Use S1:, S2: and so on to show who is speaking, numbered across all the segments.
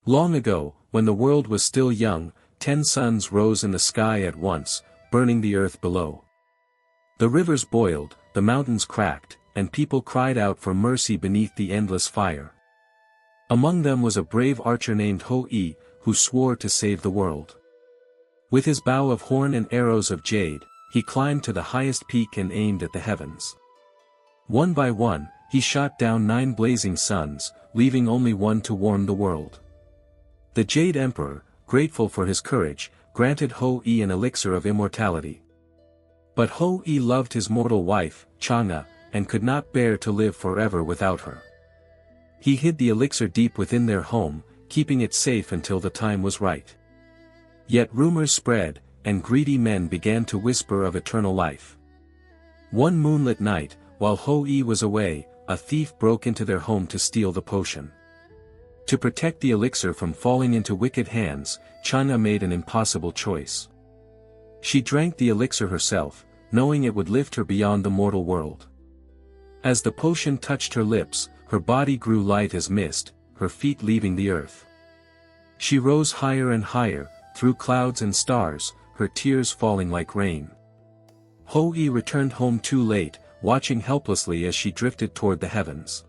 S1: Long ago, when the world was still young, 10 suns rose in the sky at once, burning the earth below. The rivers boiled, the mountains cracked, and people cried out for mercy beneath the endless fire. Among them was a brave archer named Ho-E, who swore to save the world. With his bow of horn and arrows of jade, he climbed to the highest peak and aimed at the heavens. One by one, he shot down 9 blazing suns, leaving only one to warm the world. The Jade Emperor, grateful for his courage, granted Ho-E an elixir of immortality. But Ho-E loved his mortal wife, Chang'e, and could not bear to live forever without her. He hid the elixir deep within their home, keeping it safe until the time was right. Yet rumors spread, and greedy men began to whisper of eternal life. One moonlit night, while Ho-E was away, a thief broke into their home to steal the potion. To protect the elixir from falling into wicked hands, Chang'e made an impossible choice. She drank the elixir herself, knowing it would lift her beyond the mortal world. As the potion touched her lips, her body grew light as mist, her feet leaving the earth. She rose higher and higher, through clouds and stars, her tears falling like rain. Ho-E returned home too late, watching helplessly as she drifted toward the heavens.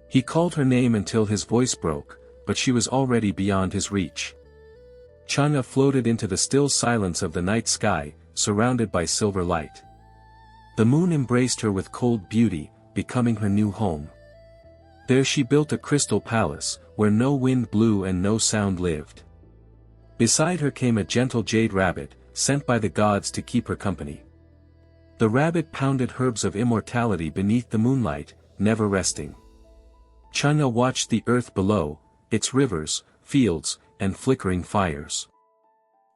S1: He called her name until his voice broke, but she was already beyond his reach. Chang'e floated into the still silence of the night sky, surrounded by silver light. The moon embraced her with cold beauty, becoming her new home. There she built a crystal palace, where no wind blew and no sound lived. Beside her came a gentle jade rabbit, sent by the gods to keep her company. The rabbit pounded herbs of immortality beneath the moonlight, never resting. Chang'e watched the earth below, its rivers, fields, and flickering fires.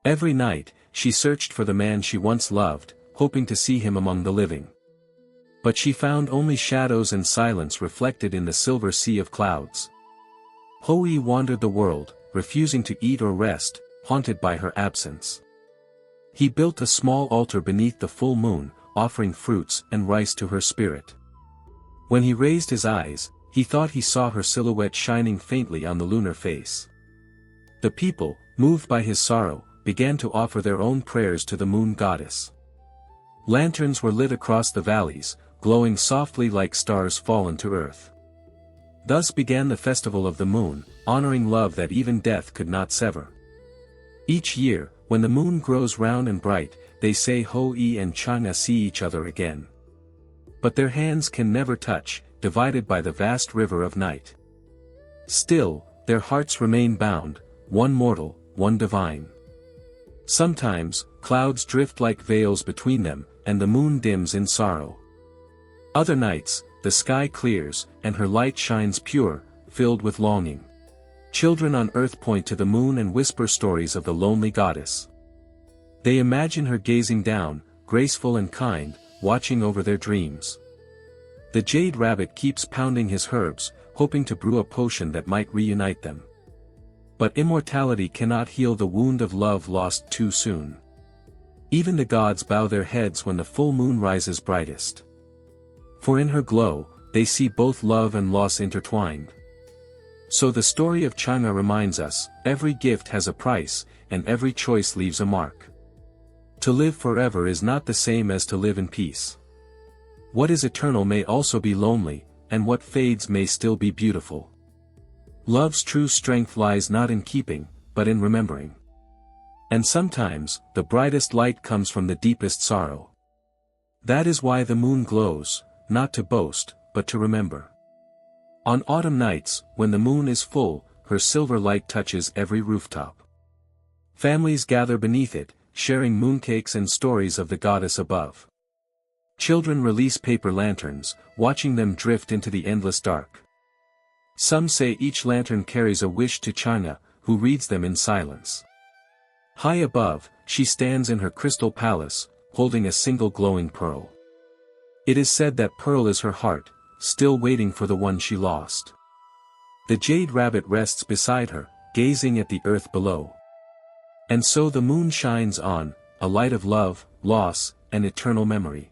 S1: Every night, she searched for the man she once loved, hoping to see him among the living. But she found only shadows and silence reflected in the silver sea of clouds. Ho-E wandered the world, refusing to eat or rest, haunted by her absence. He built a small altar beneath the full moon, offering fruits and rice to her spirit. When he raised his eyes, he thought he saw her silhouette shining faintly on the lunar face. The people, moved by his sorrow, began to offer their own prayers to the moon goddess. Lanterns were lit across the valleys, glowing softly like stars fallen to earth. Thus began the festival of the moon, honoring love that even death could not sever. Each year, when the moon grows round and bright, they say Ho-E and Chang'e see each other again. But their hands can never touch, divided by the vast river of night. Still, their hearts remain bound, one mortal, one divine. Sometimes, clouds drift like veils between them, and the moon dims in sorrow. Other nights, the sky clears, and her light shines pure, filled with longing. Children on earth point to the moon and whisper stories of the lonely goddess. They imagine her gazing down, graceful and kind, watching over their dreams. The jade rabbit keeps pounding his herbs, hoping to brew a potion that might reunite them. But immortality cannot heal the wound of love lost too soon. Even the gods bow their heads when the full moon rises brightest. For in her glow, they see both love and loss intertwined. So the story of Chang'e reminds us, every gift has a price, and every choice leaves a mark. To live forever is not the same as to live in peace. What is eternal may also be lonely, and what fades may still be beautiful. Love's true strength lies not in keeping, but in remembering. And sometimes, the brightest light comes from the deepest sorrow. That is why the moon glows, not to boast, but to remember. On autumn nights, when the moon is full, her silver light touches every rooftop. Families gather beneath it, sharing mooncakes and stories of the goddess above. Children release paper lanterns, watching them drift into the endless dark. Some say each lantern carries a wish to Chang'e, who reads them in silence. High above, she stands in her crystal palace, holding a single glowing pearl. It is said that pearl is her heart, still waiting for the one she lost. The jade rabbit rests beside her, gazing at the earth below. And so the moon shines on, a light of love, loss, and eternal memory.